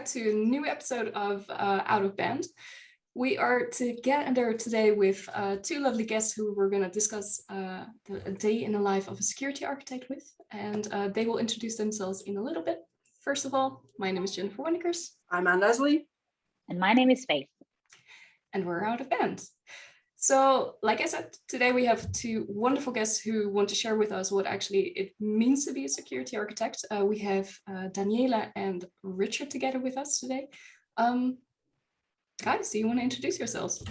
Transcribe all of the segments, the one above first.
to a new episode of Out of Band. We are together today with two lovely guests who we're going to discuss a day in the life of a security architect with, and they will introduce themselves in a little bit. First of all, my name is Jennifer Wennekers. I'm Anne Leslie. And my name is Faith. And we're Out of Band. So, like I said, today we have two wonderful guests who want to share with us what actually it means to be a security architect. We have Daniela and Richard together with us today. Guys, do you want to introduce yourselves?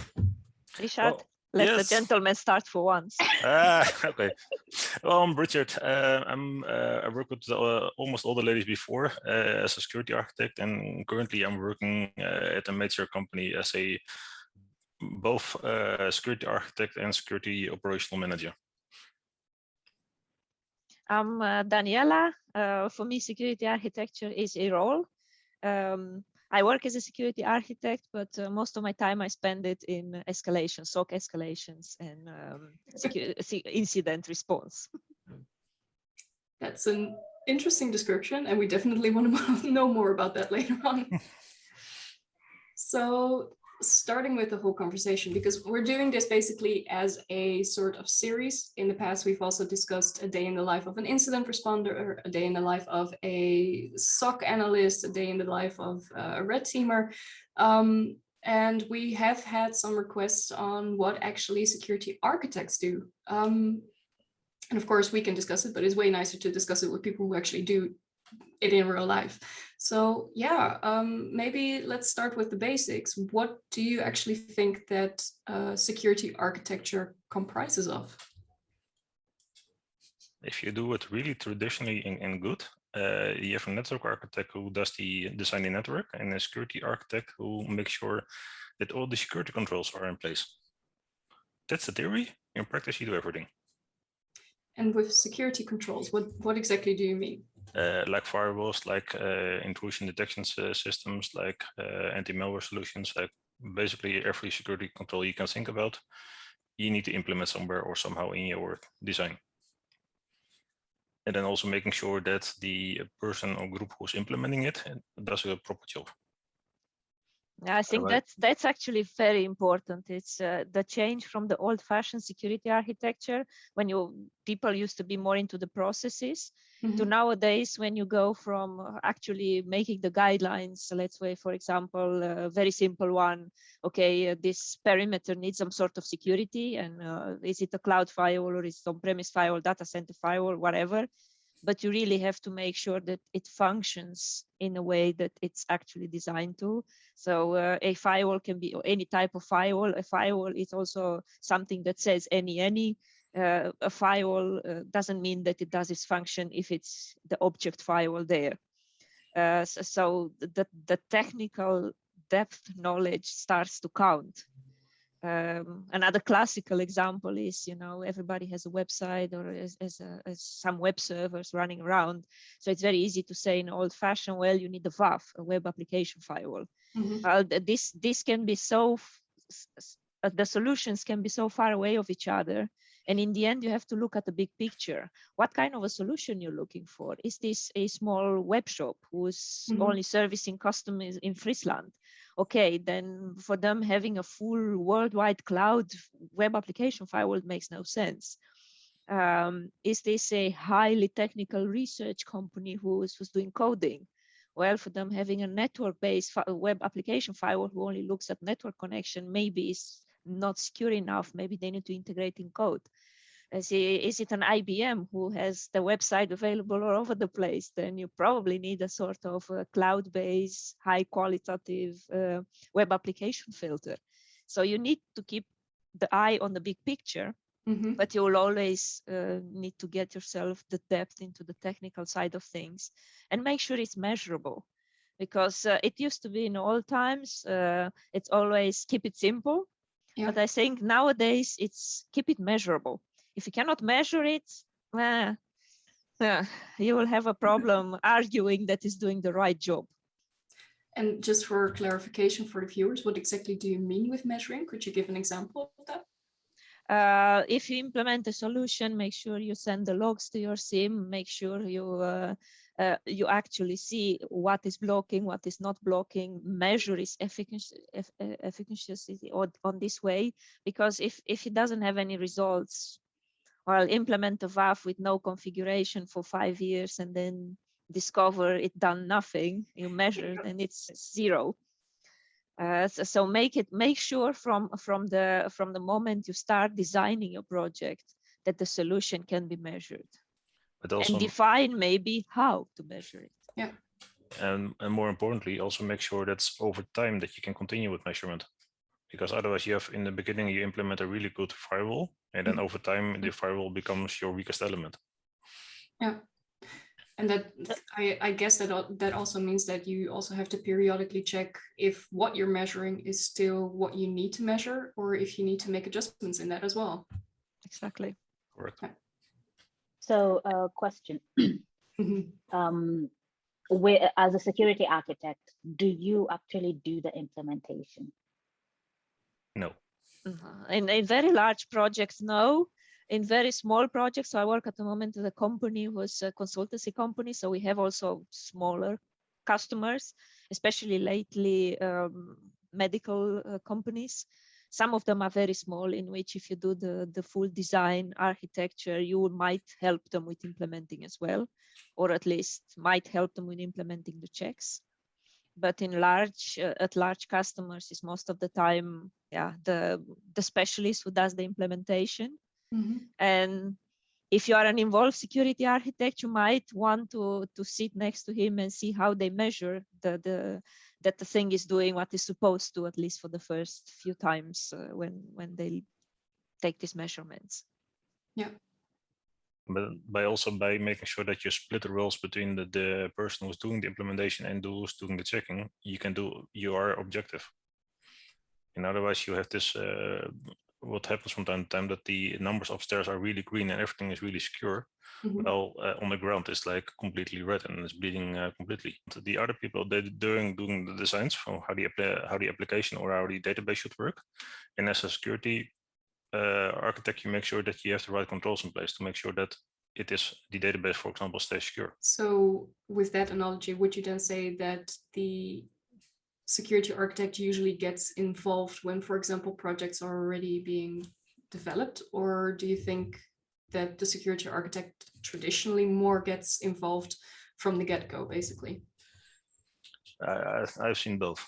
Richard, let the gentleman start for once. Okay. Well, I'm Richard. I worked with almost all the ladies before as a security architect, and currently I'm working at a major company as a both security architect and security operational manager. I'm Daniela. For me, security architecture is a role. I work as a security architect, but most of my time I spend it in escalations, SOC escalations, and incident response. That's an interesting description, and we definitely want to know more about that later on. So, starting with the whole conversation, because we're doing this basically as a sort of series. In the past, we've also discussed a day in the life of an incident responder, a day in the life of a SOC analyst, a day in the life of a red teamer. And we have had some requests on what actually security architects do. And of course, we can discuss it, but it's way nicer to discuss it with people who actually do it in real life. So yeah, maybe let's start with the basics. What do you actually think that security architecture comprises of? If you do it really traditionally and good, you have a network architect who does the design the network, and a security architect who makes sure that all the security controls are in place. That's the theory. In practice, you do everything. And with security controls, what exactly do you mean? Like firewalls, like intrusion detection systems, like anti-malware solutions, like basically every security control you can think about, you need to implement somewhere or somehow in your design. And then also making sure that the person or group who's implementing it does a proper job. I think that's actually very important. It's the change from the old-fashioned security architecture when people used to be more into the processes to nowadays when you go from actually making the guidelines. Let's say, for example, a very simple one. Okay, this perimeter needs some sort of security, and is it a cloud firewall or is it on-premise firewall, data center firewall, whatever. But you really have to make sure that it functions in a way that it's actually designed to. So a firewall can be any type of firewall. A firewall is also something that says any. A firewall doesn't mean that it does its function if it's the object firewall there. So the technical depth knowledge starts to count. Another classical example is, everybody has a website or as some web servers running around. So it's very easy to say in old fashioned, well, you need a WAF, a web application firewall. This can be the solutions can be so far away of each other. And in the end, you have to look at the big picture. What kind of a solution you're looking for? Is this a small web shop who's only servicing customers in Friesland? Okay, then for them having a full worldwide cloud web application firewall makes no sense. Is this a highly technical research company who's doing coding? Well, for them having a network-based web application firewall who only looks at network connection maybe is not secure enough. Maybe they need to integrate in code. Is it an IBM who has the website available all over the place? Then you probably need a sort of a cloud-based, high-qualitative web application filter. So you need to keep the eye on the big picture, but you will always need to get yourself the depth into the technical side of things and make sure it's measurable. Because it used to be in old times, it's always keep it simple. Yeah. But I think nowadays it's keep it measurable. If you cannot measure it, you will have a problem arguing that it's doing the right job. And just for clarification for the viewers, what exactly do you mean with measuring? Could you give an example of that? If you implement a solution, make sure you send the logs to your SIEM, make sure you you actually see what is blocking, what is not blocking, measure its efficacy on this way. Because if it doesn't have any results, or I'll implement a VAF with no configuration for 5 years and then discover it done nothing, you measure, then it's 0. So make sure from the moment you start designing your project that the solution can be measured. But also, and define maybe how to measure it. Yeah. And more importantly, also make sure that's over time that you can continue with measurement. Because otherwise you have, in the beginning, you implement a really good firewall, and then over time the firewall becomes your weakest element. Yeah. And that, I guess that also means that you also have to periodically check if what you're measuring is still what you need to measure, or if you need to make adjustments in that as well. Exactly. Correct. Yeah. So, question. As a security architect, do you actually do the implementation? No. In very large projects, no. In very small projects, so I work at the moment at a company who is a consultancy company, so we have also smaller customers, especially lately medical companies. Some of them are very small, in which if you do the full design architecture, you might help them with implementing as well, or at least might help them with implementing the checks. But in large customers is most of the time, yeah, the specialist who does the implementation. And if you are an involved security architect, you might want to sit next to him and see how they measure that the thing is doing what it's supposed to, at least for the first few times when they take these measurements. Yeah. But by making sure that you split the roles between the person who's doing the implementation and who's doing the checking, you are objective. And otherwise you have this, what happens from time to time, that the numbers upstairs are really green and everything is really secure. Well, on the ground it's like completely red and it's bleeding completely. The other people, they're doing the designs for how the application or how the database should work. And as a security architect, you make sure that you have the right controls in place to make sure that the database, for example, stays secure. So with that analogy, would you then say that the security architect usually gets involved when, for example, projects are already being developed? Or do you think that the security architect traditionally more gets involved from the get-go, basically? I've seen both.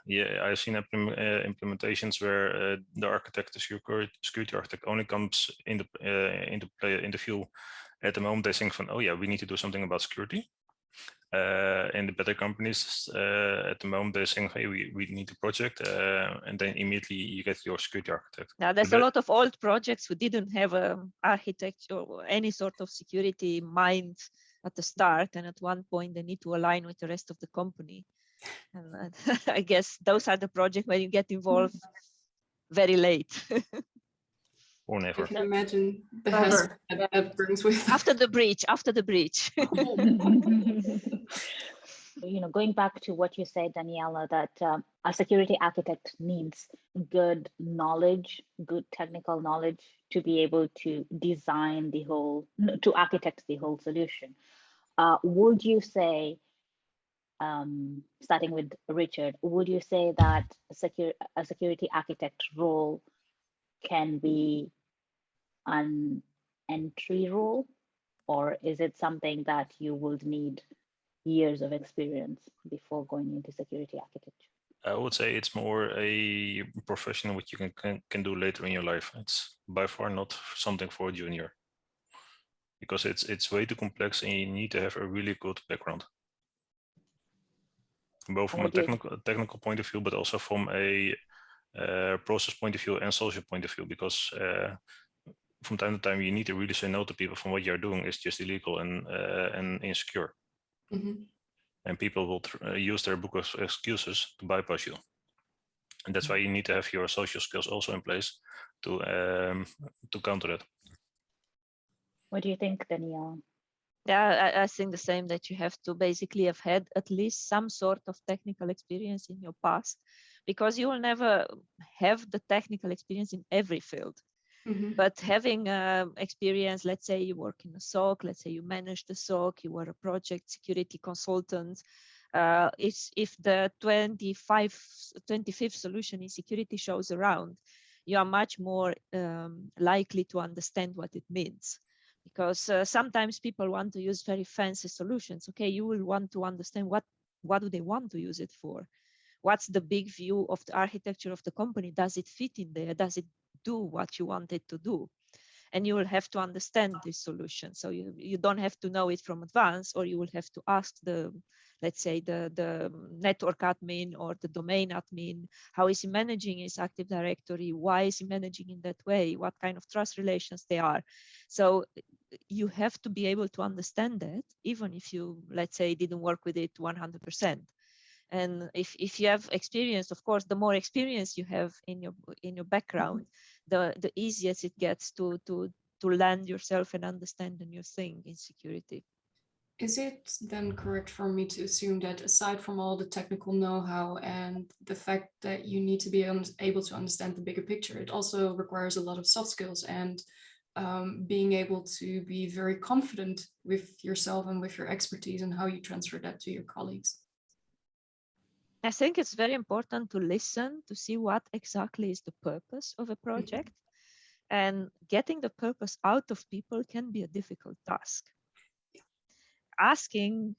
Yeah, I've seen implementations where the architect, the security architect, only comes into the view at the moment they think, oh yeah, we need to do something about security. In the better companies, at the moment they're saying, hey, we need a project, and then immediately you get your security architect. Now, there's a lot of old projects who didn't have an architecture or any sort of security mind at the start, and at one point they need to align with the rest of the company. And I guess those are the projects where you get involved very late. Or never. I can imagine the hassle that brings with after the breach. Going back to what you said, Daniela, that a security architect needs good knowledge, good technical knowledge to be able to design to architect the whole solution. Would you say, starting with Richard, would you say that a security architect role can be an entry role, or is it something that you would need years of experience before going into security architecture? I would say it's more a profession which you can do later in your life. It's by far not something for a junior, because it's way too complex and you need to have a really good background, both from a technical point of view, but also from a process point of view and social point of view, because from time to time you need to really say no to people from what you're doing is just illegal and insecure. And people will use their book of excuses to bypass you. And that's why you need to have your social skills also in place to counter that. What do you think, Danielle? Yeah, I think the same, that you have to basically have had at least some sort of technical experience in your past, because you will never have the technical experience in every field. But having experience, let's say you work in a SOC, let's say you manage the SOC, you were a project security consultant. If the 25th solution in security shows around, you are much more likely to understand what it means. Because sometimes people want to use very fancy solutions. Okay, you will want to understand what do they want to use it for? What's the big view of the architecture of the company? Does it fit in there? Does it do what you want it to do? And you will have to understand this solution. So you don't have to know it from advance, or you will have to ask the, let's say, the network admin or the domain admin, how is he managing his Active Directory? Why is he managing in that way? What kind of trust relations they are? So you have to be able to understand that, even if you, let's say, didn't work with it 100%. And if you have experience, of course, the more experience you have in your background, the easier it gets to land yourself and understand a new thing in security. Is it then correct for me to assume that aside from all the technical know-how and the fact that you need to be able to understand the bigger picture, it also requires a lot of soft skills and being able to be very confident with yourself and with your expertise and how you transfer that to your colleagues? I think it's very important to listen to see what exactly is the purpose of a project. And getting the purpose out of people can be a difficult task. Asking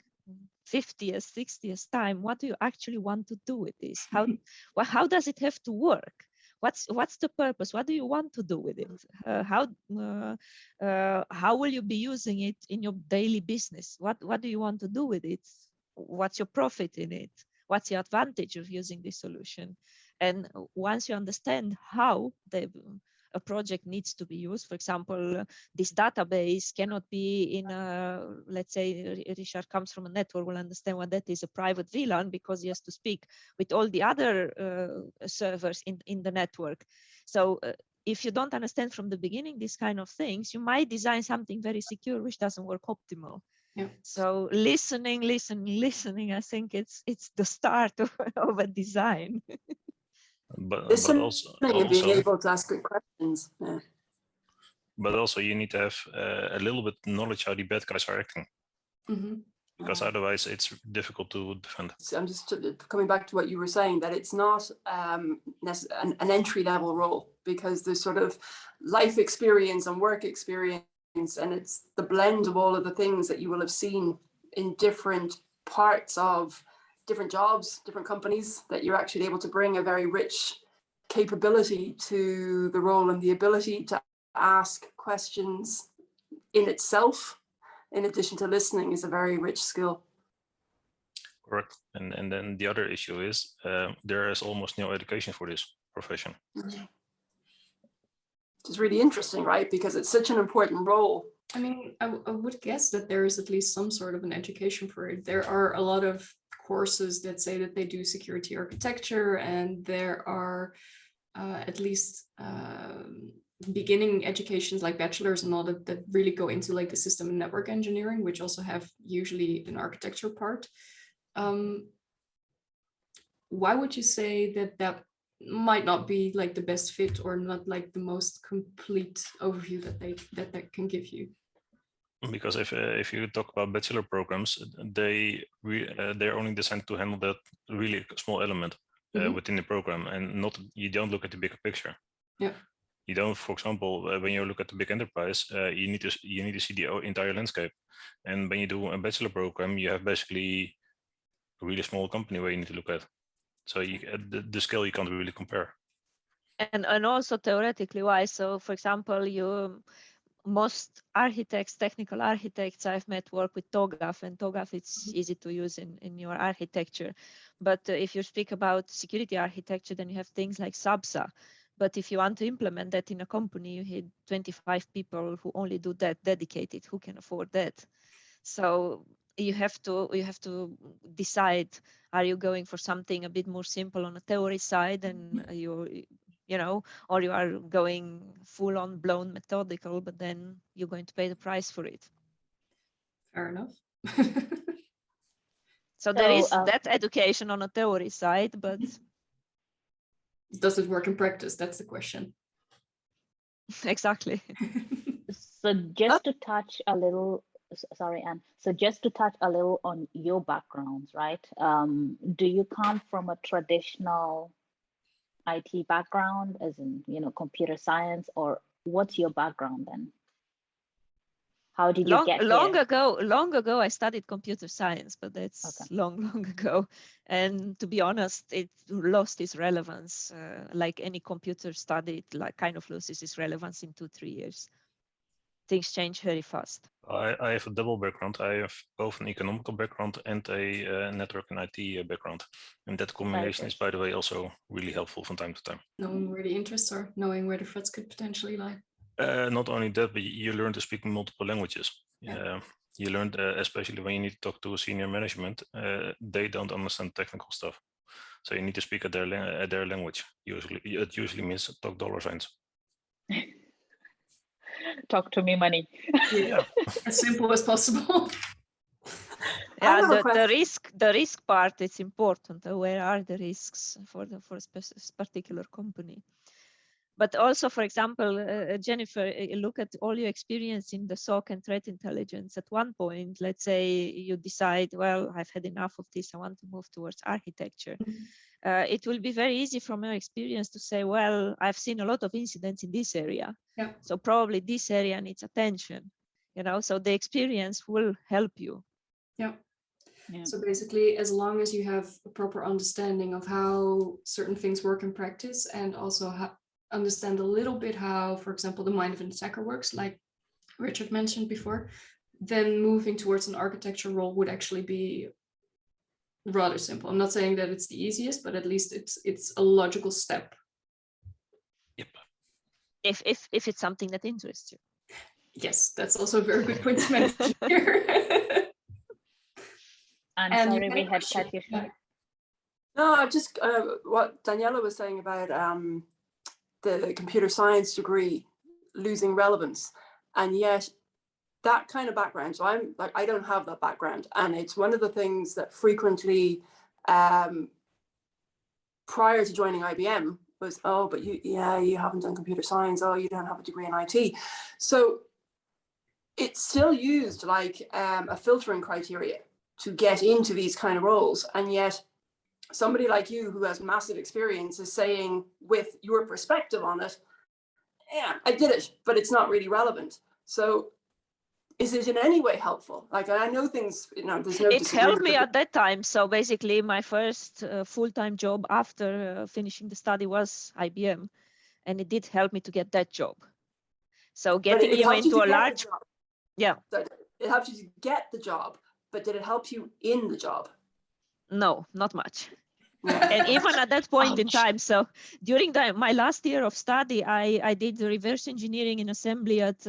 50th, 60th time, what do you actually want to do with this? How does it have to work? What's the purpose? What do you want to do with it? How will you be using it in your daily business? What do you want to do with it? What's your profit in it? What's the advantage of using this solution? And once you understand how a project needs to be used, for example, this database cannot be in a, let's say Richard comes from a network, will understand what that is, a private VLAN, because he has to speak with all the other servers in the network. So if you don't understand from the beginning these kind of things, you might design something very secure which doesn't work optimal. Yeah. So listening, I think it's the start of a design. But also being able to ask good questions. Yeah. But also you need to have a little bit knowledge how the bad guys are acting. Because otherwise it's difficult to defend. So I'm just coming back to what you were saying, that it's not an entry-level role, because there's sort of life experience and work experience, and it's the blend of all of the things that you will have seen in different parts of different jobs, different companies, that you're actually able to bring a very rich capability to the role, and the ability to ask questions in itself, in addition to listening, is a very rich skill. Correct. And then the other issue is there is almost no education for this profession. Which is really interesting, right? Because it's such an important role. I mean, I would guess that there is at least some sort of an education for it. There are a lot of courses that say that they do security architecture, and there are at least beginning educations like bachelors and all that really go into like the system and network engineering, which also have usually an architecture part. Why would you say that might not be like the best fit, or not like the most complete overview that can give you? Because if you talk about bachelor programs, they're only designed to handle that really small element within the program, and you don't look at the bigger picture. Yeah. You don't, for example, when you look at the big enterprise, you need to see the entire landscape. And when you do a bachelor program, you have basically a really small company where you need to look at. So the scale you can't really compare. And also theoretically wise. So for example, most architects, technical architects I've met work with TOGAF, and TOGAF it's easy to use in your architecture. But if you speak about security architecture, then you have things like SABSA. But if you want to implement that in a company, you need 25 people who only do that dedicated, who can afford that. So you have to decide, are you going for something a bit more simple on the theory side, and or you are going full on blown methodical, but then you're going to pay the price for it. Fair enough. So there is that education on a theory side, but does it work in practice? That's the question. Exactly. So just to touch a little, sorry, Anne. So just to touch a little on your backgrounds, right? Do you come from a traditional IT background, as in, computer science, or what's your background then? How did you get long here? ago, I studied computer science, but that's long ago. And to be honest, it lost its relevance. Like any computer study, it like kind of loses its relevance in 2-3 years. Things change very fast. I have a double background. I have both an economical background and a network and IT background. And that combination is, by the way, also really helpful from time to time. Knowing where the interests are, knowing where the threats could potentially lie. Not only that, but you learn to speak multiple languages. Yeah. You learn, especially when you need to talk to senior management, they don't understand technical stuff. So you need to speak at their language. It usually means talk dollar signs. Talk to me money. Yeah. As simple as possible. Yeah, the risk part is important. Where are the risks for a particular company? But also, for example, Jennifer, look at all your experience in the SOC and threat intelligence. At one point, let's say you decide, well, I've had enough of this, I want to move towards architecture. It will be very easy from your experience to say, well, I've seen a lot of incidents in this area. Yeah. So probably this area needs attention, so the experience will help you. Yeah. So basically, as long as you have a proper understanding of how certain things work in practice, and also understand a little bit how, for example, the mind of an attacker works, like Richard mentioned before, then moving towards an architecture role would actually be rather simple. I'm not saying that it's the easiest, but at least it's a logical step. Yep. If it's something that interests you. Yes, that's also a very good point to mention here. I'm sorry we had cut you short. No, just what Daniela was saying about the computer science degree losing relevance, and yet that kind of background. So I don't have that background, and it's one of the things that frequently prior to joining IBM was, oh, but you haven't done computer science. Oh, you don't have a degree in IT. So it's still used like a filtering criteria to get into these kind of roles, and yet somebody like you who has massive experience is saying, with your perspective on it, yeah, I did it, but it's not really relevant. So is it in any way helpful? Like, I know things, there's no it helped me at that time. So basically my first full-time job after finishing the study was IBM, and it did help me to get that job. So getting you into a large, yeah, so it helped you to get the job, but did it help you in the job? No, not much. And even at that point in time, so during my last year of study, I did the reverse engineering in assembly at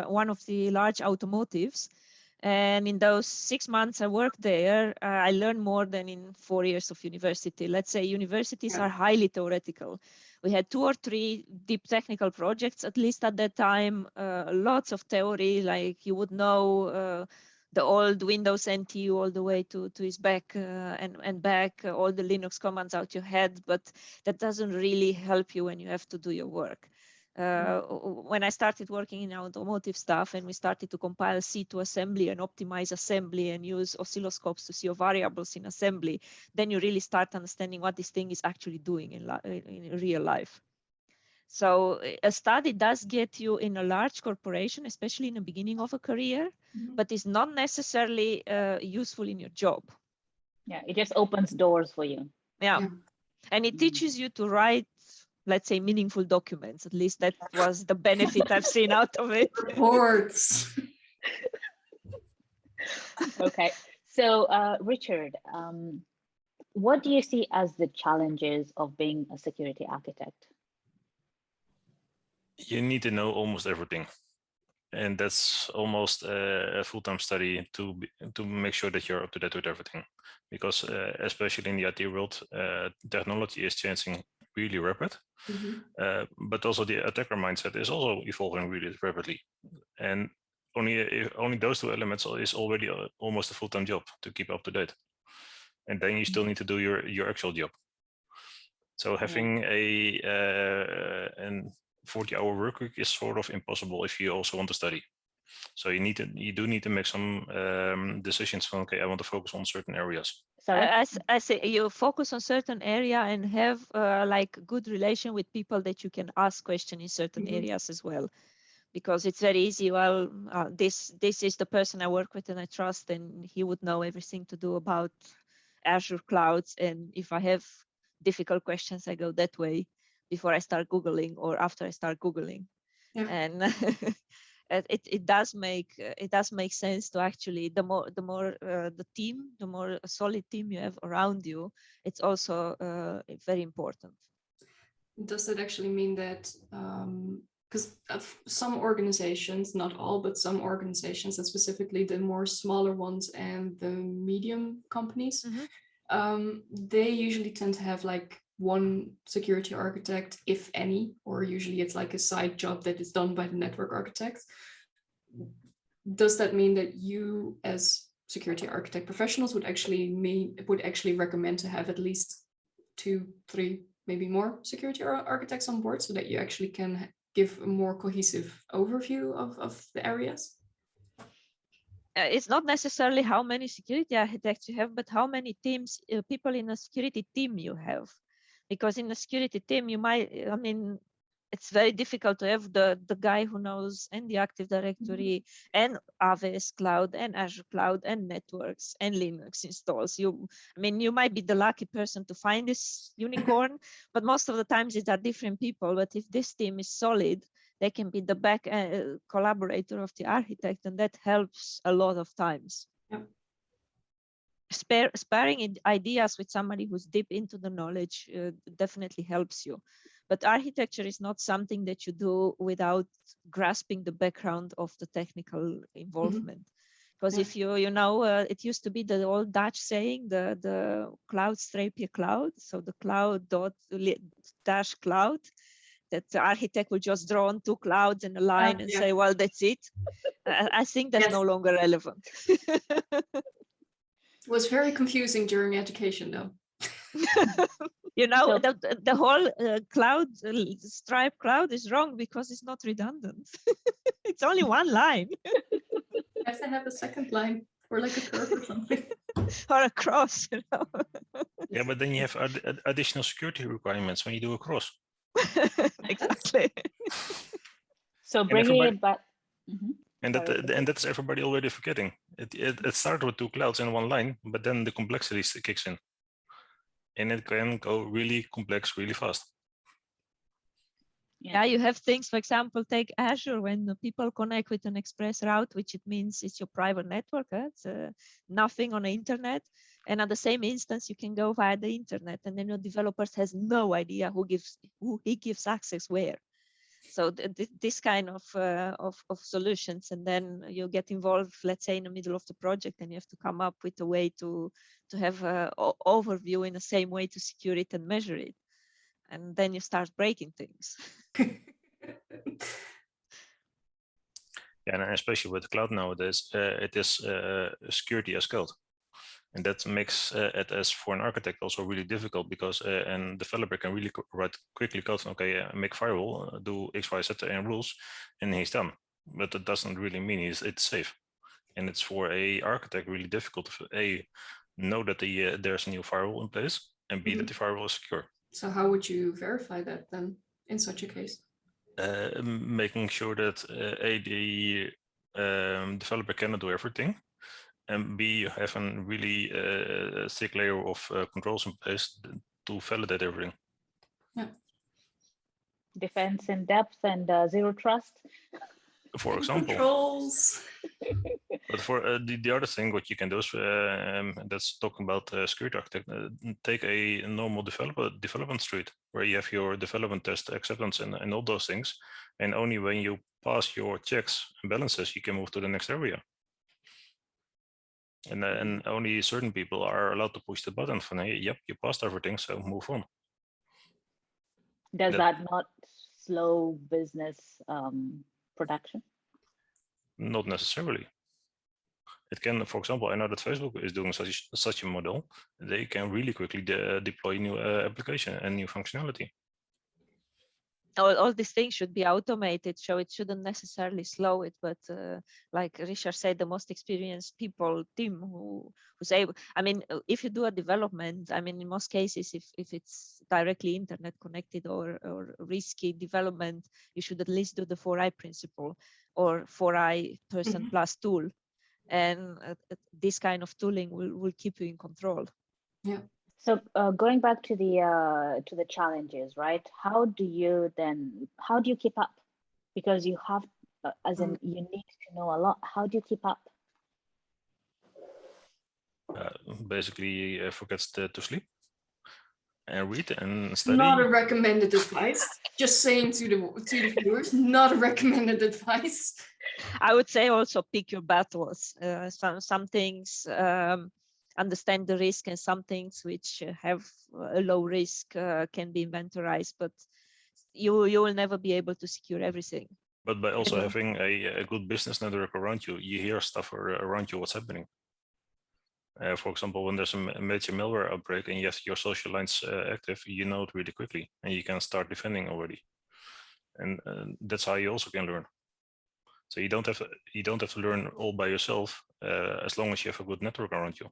one of the large automotives. And in those 6 months I worked there, I learned more than in 4 years of university. Let's say universities are highly theoretical. We had 2 or 3 deep technical projects, at least at that time, lots of theory, like you would know the old Windows NT all the way to its back and back, all the Linux commands out your head, but that doesn't really help you when you have to do your work. When I started working in automotive stuff and we started to compile C to assembly and optimize assembly and use oscilloscopes to see your variables in assembly, then you really start understanding what this thing is actually doing in real life. So a study does get you in a large corporation, especially in the beginning of a career, but it's not necessarily useful in your job. Yeah, it just opens doors for you. Yeah. And it teaches you to write, let's say, meaningful documents. At least that was the benefit I've seen out of it. Reports. Okay. So, Richard, what do you see as the challenges of being a security architect? You need to know almost everything. And that's almost a full-time study to make sure that you're up to date with everything. Because especially in the IT world, technology is changing really rapid. But also the attacker mindset is also evolving really rapidly. And only those 2 elements is already almost a full-time job to keep up to date. And then you still need to do your actual job. So having 40-hour work week is sort of impossible if you also want to study. So you do need to make some decisions from, okay, I want to focus on certain areas. I say you focus on certain area and have like good relation with people that you can ask questions in certain areas as well, because it's very easy. Well, this is the person I work with and I trust, and he would know everything to do about Azure clouds. And if I have difficult questions, I go that way before I start Googling or after I start Googling. Yeah. And it does make sense to actually the more the more solid team you have around you, it's also very important. Does that actually mean that because some organizations, not all, but some organizations, and specifically the more smaller ones and the medium companies, they usually tend to have like one security architect, if any, or usually it's like a side job that is done by the network architect. Does that mean that you as security architect professionals would actually recommend to have at least 2, 3, maybe more security architects on board so that you actually can give a more cohesive overview of the areas? It's not necessarily how many security architects you have, but how many teams, people in a security team you have. Because in a security team, you might, it's very difficult to have the guy who knows and the Active Directory and AWS Cloud and Azure Cloud and networks and Linux installs. You might be the lucky person to find this unicorn, but most of the times it are different people. But if this team is solid, they can be the back collaborator of the architect, and that helps a lot of times. Yeah. Sparing ideas with somebody who's deep into the knowledge definitely helps you. But architecture is not something that you do without grasping the background of the technical involvement. Because if you know, it used to be the old Dutch saying, the cloud streepje cloud, so the cloud dot dash cloud, that the architect will just draw on 2 clouds and a line and say, well, that's it. I think that's no longer relevant. It was very confusing during education, though. You know, the whole stripe cloud is wrong because it's not redundant. It's only one line. You have to have a second line or like a curve or something. Or a cross, you know. Yeah, but then you have additional security requirements when you do a cross. Exactly. So bringing it back. And that's everybody already forgetting. It started with 2 clouds in one line, but then the complexity kicks in. And it can go really complex really fast. Yeah, you have things, for example, take Azure, when people connect with an express route, which it means it's your private network, it's nothing on the internet. And at the same instance, you can go via the internet, and then your developers has no idea who he gives access where. So this kind of solutions, and then you get involved, let's say, in the middle of the project, and you have to come up with a way to have an overview in the same way to secure it and measure it. And then you start breaking things. Yeah, and especially with cloud nowadays, it is security as code. And that makes it as for an architect also really difficult, because a developer can really write quickly code, okay, make firewall, do X, Y, Z and rules, and he's done. But that doesn't really mean it's safe. And it's for a architect really difficult to know that there's a new firewall in place, and B, that the firewall is secure. So how would you verify that then in such a case? Making sure that the developer cannot do everything, and B, you have a really thick layer of controls in place to validate everything. Yeah. Defense in depth and zero trust. For example. Controls. But for the other thing, what you can do is, that's talking about security architect, take a normal development street where you have your development test acceptance and all those things. And only when you pass your checks and balances, you can move to the next area. And only certain people are allowed to push the button for, hey, yep, you passed everything, so move on. Does that not slow business production? Not necessarily. It can, for example, I know that Facebook is doing such a model. They can really quickly deploy new application and new functionality. all these things should be automated, so it shouldn't necessarily slow it. But like Richard said, the most experienced team who's able, I mean, if you do a development, I mean, in most cases, if it's directly internet connected or risky development, you should at least do the 4i principle or 4i person plus tool. And this kind of tooling will keep you in control. Yeah. So going back to the challenges, right? How do you keep up? Because you have, as in, you need to know a lot. How do you keep up? Basically, forgets to sleep and read and study. Not a recommended advice. Just saying to the viewers, not a recommended advice. I would say also pick your battles. Some things. Understand the risk, and some things which have a low risk can be inventorized, but you will never be able to secure everything. But by also having a good business network around you, you hear stuff around you, what's happening. For example, when there's a major malware outbreak and you have your social lines active, you know it really quickly, and you can start defending already. And that's how you also can learn. So you don't have to learn all by yourself, as long as you have a good network around you.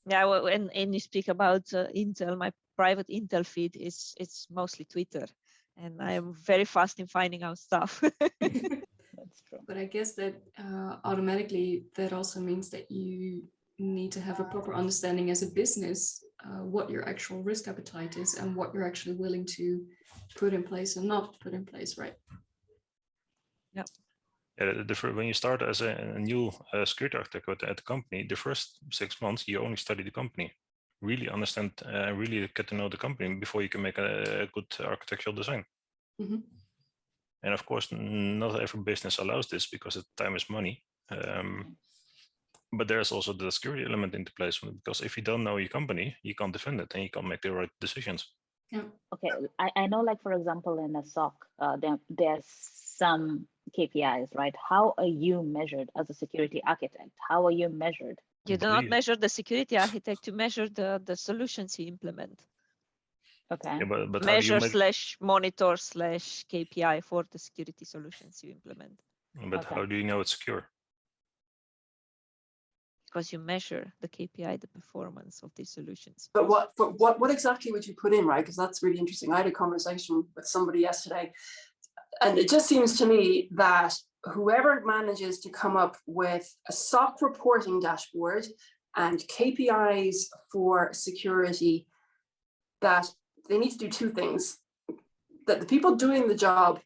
Yeah, well, and you speak about Intel, my private Intel feed it's mostly Twitter, and I am very fast in finding out stuff. That's true. But I guess that automatically that also means that you need to have a proper understanding as a business what your actual risk appetite is and what you're actually willing to put in place and not put in place, right? Yeah. When you start as a new security architect at the company, the first 6 months you only study the company, really understand, really get to know the company before you can make a good architectural design. And of course, not every business allows this because time is money. But there's also the security element into place, because if you don't know your company, you can't defend it and you can't make the right decisions. Yeah. Okay, I know, like, for example, in a SOC, there's some KPIs, right? How are you measured as a security architect? How are you measured? You do not measure the security architect, you measure the solutions you implement. Okay. Yeah, but measure / monitor / KPI for the security solutions you implement. But how do you know it's secure? Because you measure the KPI, the performance of these solutions. But what exactly would you put in, right? Because that's really interesting. I had a conversation with somebody yesterday, and it just seems to me that whoever manages to come up with a SOC reporting dashboard and KPIs for security, that they need to do two things: that the people doing the job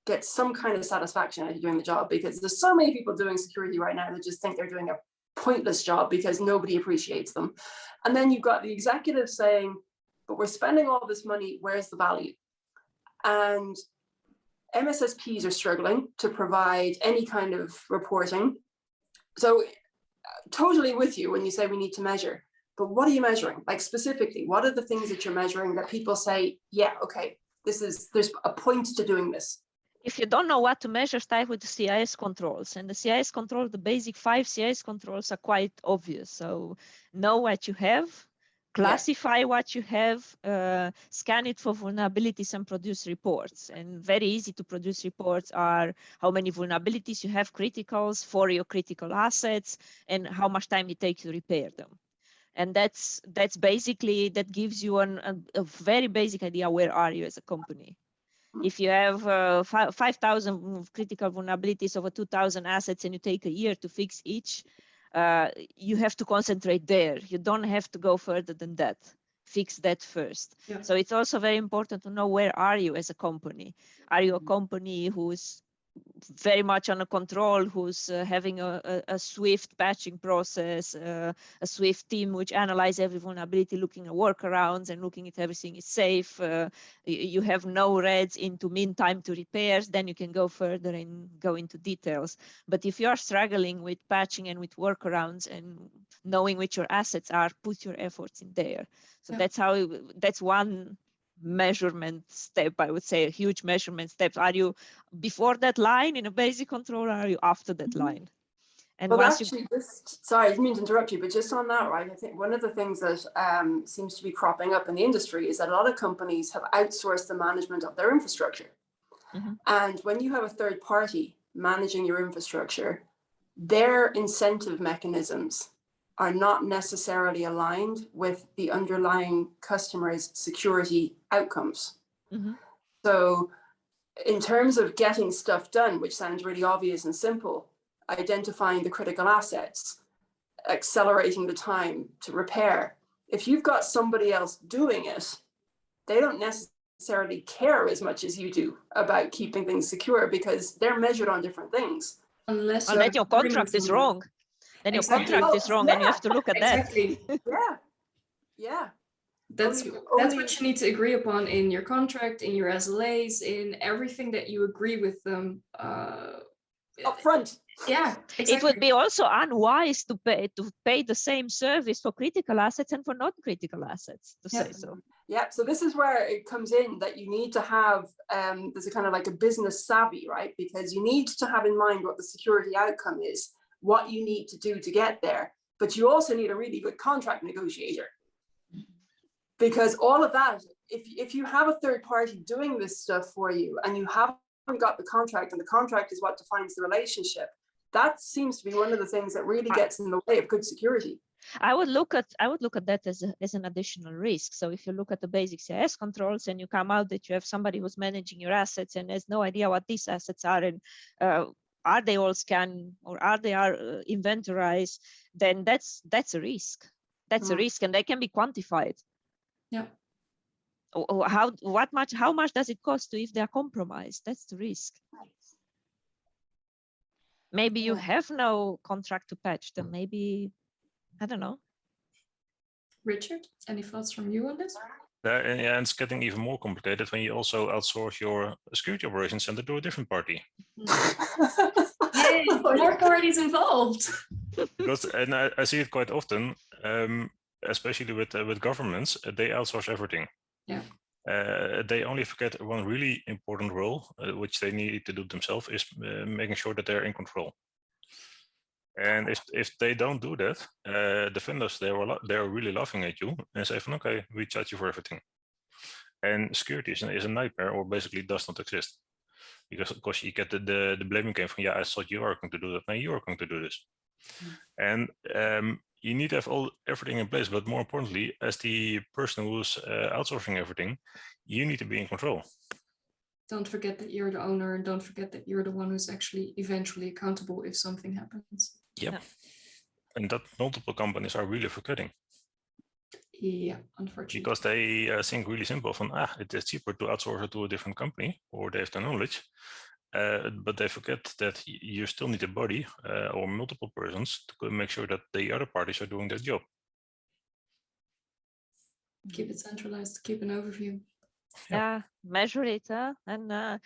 get some kind of satisfaction out of doing the job, because there's so many people doing security right now that just think they're doing a pointless job because nobody appreciates them. And then you've got the executive saying, but we're spending all this money, where's the value? And MSSPs are struggling to provide any kind of reporting. So totally with you when you say we need to measure, but what are you measuring? Like, specifically, what are the things that you're measuring that people say, yeah, okay, there's a point to doing this? If you don't know what to measure, start with the CIS controls. And the CIS control, the basic 5 CIS controls are quite obvious. So know what you have, classify what you have, scan it for vulnerabilities and produce reports. And very easy to produce reports are how many vulnerabilities you have, criticals for your critical assets, and how much time it takes to repair them. And that's basically, that gives you a very basic idea, where are you as a company. If you have 5,000 critical vulnerabilities over 2,000 assets and you take a year to fix each, you have to concentrate there. You don't have to go further than that. Fix that first. Yeah. So it's also very important to know, where are you as a company? Are you a company who's very much under control, who's having a swift patching process, a swift team which analyze every vulnerability, looking at workarounds and looking if everything is safe. You have no reds into mean time to repairs, then you can go further and go into details. But if you are struggling with patching and with workarounds and knowing which your assets are, put your efforts in there. So that's one measurement step, I would say, a huge measurement step. Are you before that line in a basic control, or are you after that line? And well, once actually, sorry, I didn't mean to interrupt you, but just on that, right? I think one of the things that seems to be cropping up in the industry is that a lot of companies have outsourced the management of their infrastructure. Mhm. And when you have a third party managing your infrastructure, their incentive mechanisms are not necessarily aligned with the underlying customer's security outcomes. Mhm. So in terms of getting stuff done, which sounds really obvious and simple, identifying the critical assets, accelerating the time to repair, if you've got somebody else doing it, they don't necessarily care as much as you do about keeping things secure because they're measured on different things. Unless your contract is wrong. Then your Exactly. contract is wrong, and you have to look at Exactly. Yeah. That's Only- what you need to agree upon in your contract, in your SLAs, in everything that you agree with them. up front. Yeah, exactly. It would be also unwise to pay the same service for critical assets and for non-critical assets, to say so. Yeah, so this is where it comes in that you need to have, there's a kind of like a business savvy, right? Because you need to have in mind what the security outcome is, what you need to do to get there. But you also need a really good contract negotiator. Because all of that, if you have a third party doing this stuff for you and you haven't got the contract and the contract is what defines the relationship, that seems to be one of the things that really gets in the way of good security. I would look at that as an additional risk. So if you look at the basic CIS controls and you come out that you have somebody who's managing your assets and has no idea what these assets are and are they all scanned or are they inventorized, then that's a risk. That's a risk, and they can be quantified. Yeah. How much does it cost if they are compromised? That's the risk. Maybe you have no contract to patch them. Maybe, I don't know. Richard, any thoughts from you on this? And it's getting even more complicated when you also outsource your security operations center to a different party. Yay, more parties involved. Because, and I see it quite often, especially with governments, they outsource everything. Yeah. They only forget one really important role, which they need to do themselves, is making sure that they're in control. And if they don't do that, the vendors, they're really laughing at you and say, okay, we charge you for everything. And security is a nightmare, or basically does not exist. Because of course you get the blaming game from, yeah, I thought you are going to do that, now you are going to do this. And you need to have everything in place, but more importantly, as the person who's outsourcing everything, you need to be in control. Don't forget that you're the owner, and don't forget that you're the one who's actually eventually accountable if something happens. Yep. Yeah. And that multiple companies are really forgetting. Yeah, unfortunately. Because they think really simple from, it is cheaper to outsource it to a different company, or they have the knowledge. But they forget that you still need a body or multiple persons to make sure that the other parties are doing their job. Keep it centralized, keep an overview. Yeah, measure it, and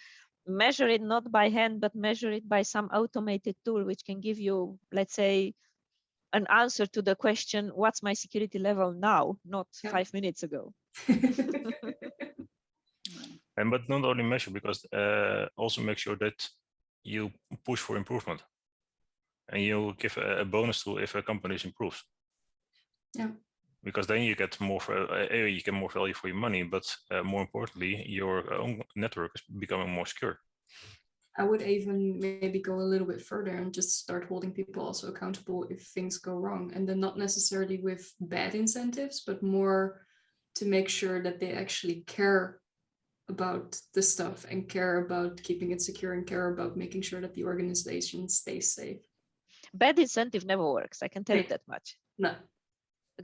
measure it not by hand, but measure it by some automated tool, which can give you, let's say, an answer to the question, what's my security level now, not 5 minutes ago. But not only measure, because also make sure that you push for improvement. And you give a bonus to if a company improves. Yeah. Because then you get more value for your money, but more importantly, your own network is becoming more secure. I would even maybe go a little bit further and just start holding people also accountable if things go wrong, and then not necessarily with bad incentives, but more to make sure that they actually care about the stuff and care about keeping it secure and care about making sure that the organization stays safe. Bad incentive never works. I can tell you that much. No.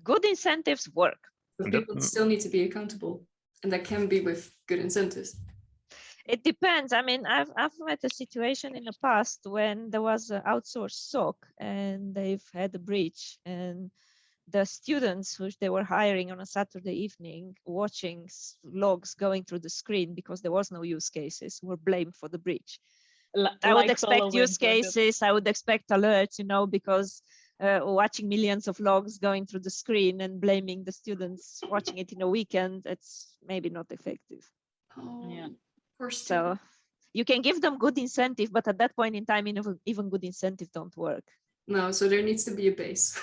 Good incentives work. But people still need to be accountable, and that can be with good incentives. It depends. I mean, I've met a situation in the past when there was an outsourced SOC and they've had a breach, and the students who they were hiring on a Saturday evening watching logs going through the screen because there was no use cases were blamed for the breach. I would expect use cases, I would expect alerts, because watching millions of logs going through the screen and blaming the students watching it in a weekend, it's maybe not effective. Oh, yeah. So you can give them good incentive, but at that point in time, even good incentive don't work. No, so there needs to be a base.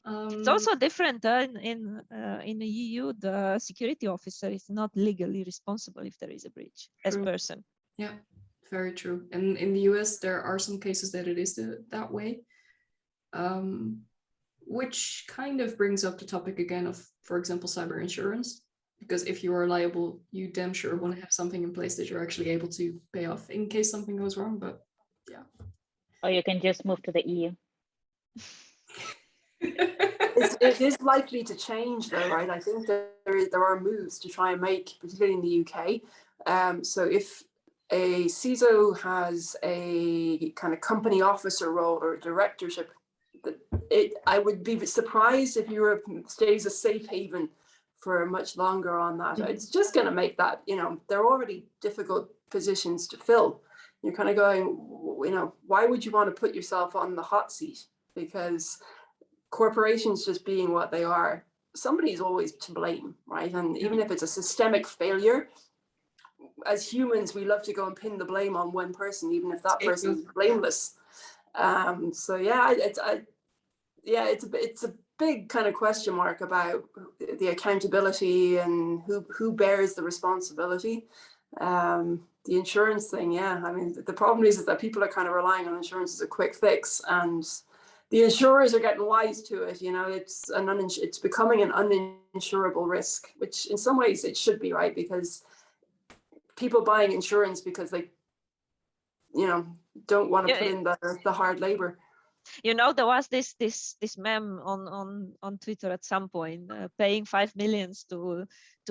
It's also different in the EU. The security officer is not legally responsible if there is a breach as person. Yeah, very true. And in the US, there are some cases that it is that way, which kind of brings up the topic again of, for example, cyber insurance. Because if you are liable, you damn sure want to have something in place that you're actually able to pay off in case something goes wrong. But yeah. Or you can just move to the EU. It is likely to change though, right? I think that there are moves to try and make, particularly in the UK. So if a CISO has a kind of company officer role or a directorship, I would be surprised if Europe stays a safe haven for much longer on that. Mm-hmm. It's just going to make that, they're already difficult positions to fill. You're kind of going, why would you want to put yourself on the hot seat? Because corporations just being what they are, somebody's always to blame, right? And even if it's a systemic failure, as humans, we love to go and pin the blame on one person, even if that person is blameless. So yeah, it's a big kind of question mark about the accountability and who bears the responsibility. The insurance thing, yeah. I mean, the problem is that people are kind of relying on insurance as a quick fix, and the insurers are getting wise to it. It's becoming an uninsurable risk, which in some ways it should be, right? Because people buying insurance because they, don't want to put in the hard labor. There was this meme on Twitter at some point, paying 5 million to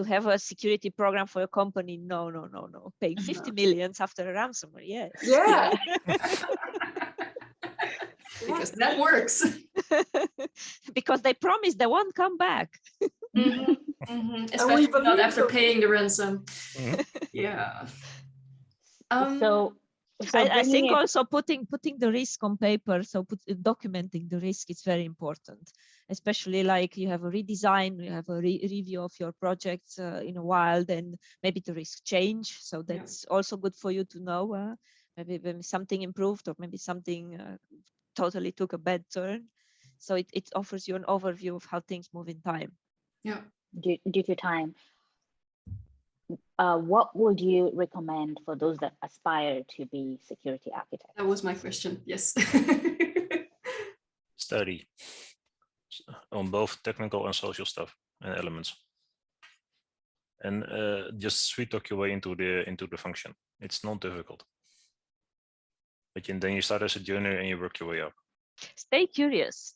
have a security program for a company. No. Paying 50 millions after a ransomware. Yes. Yeah. Because that works. Because they promise they won't come back. Mm-hmm. Mm-hmm. Especially not after paying the ransom. Mm-hmm. Yeah. So I think also putting the risk on paper, documenting the risk is very important, especially like you have a redesign, you have a review of your projects in a while, then maybe the risk change. So that's also good for you to know. Maybe something improved or maybe something totally took a bad turn. So it offers you an overview of how things move in time. Yeah. Due to time. What would you recommend for those that aspire to be security architects? That was my question, yes. Study on both technical and social stuff and elements. And just sweet talk your way into the function. It's not difficult. But then you start as a junior and you work your way up. Stay curious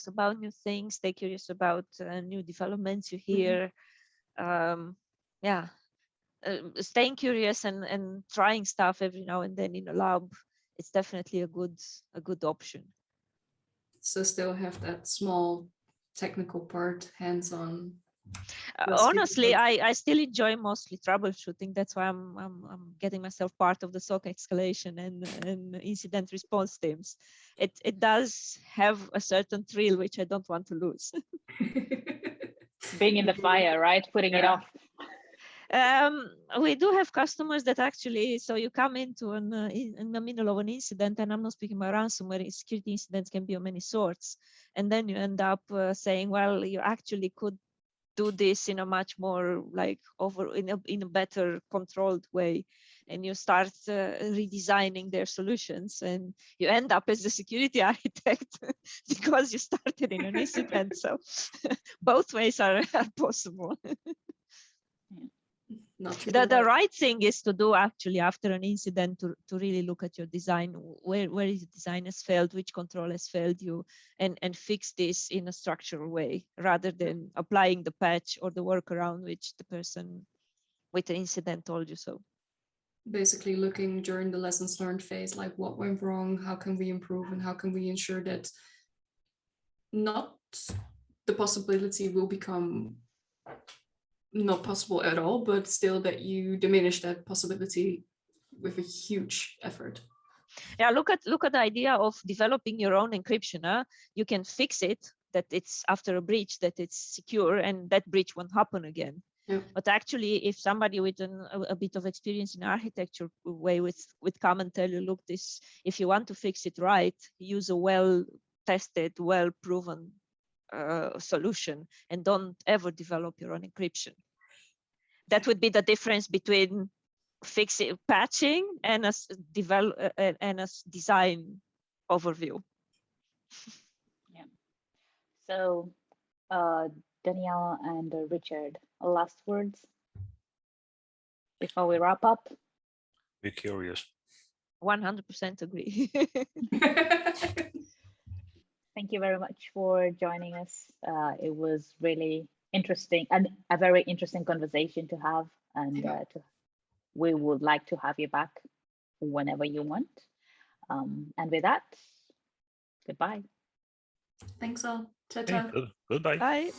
about new things, stay curious about new developments you hear. Staying curious and trying stuff every now and then in a lab, it's definitely a good option. So still have that small technical part, hands-on. Honestly, I still enjoy mostly troubleshooting. That's why I'm getting myself part of the SOC escalation and incident response teams. It does have a certain thrill which I don't want to lose. Being in the fire, right? Putting it off. We do have customers that actually, so you come into in the middle of an incident, and I'm not speaking about ransomware. Security incidents can be of many sorts, and then you end up saying, well, you actually could do this in a much more in a better controlled way, and you start redesigning their solutions, and you end up as a security architect because you started in an incident. So both ways are possible. The right thing is to do actually after an incident to really look at your design, where is the design has failed, which control has failed you, and fix this in a structural way rather than applying the patch or the workaround which the person with the incident told you so. Basically looking during the lessons learned phase, like what went wrong, how can we improve, and how can we ensure that not the possibility will become not possible at all, but still that you diminish that possibility with a huge effort. Yeah, look at the idea of developing your own encryption. You can fix it, that it's after a breach, that it's secure, and that breach won't happen again. Yeah. But actually, if somebody with a bit of experience in architecture way would come and tell you, look, this, if you want to fix it right, use a well-tested, well-proven solution, and don't ever develop your own encryption. That would be the difference between fixing, patching, and a design overview. Yeah. So, Danielle and Richard, last words before we wrap up? Be curious. 100% agree. Thank you very much for joining us. It was really interesting and a very interesting conversation to have. And we would like to have you back whenever you want. And with that, goodbye. Thanks all. Ciao, ciao. Goodbye. Bye.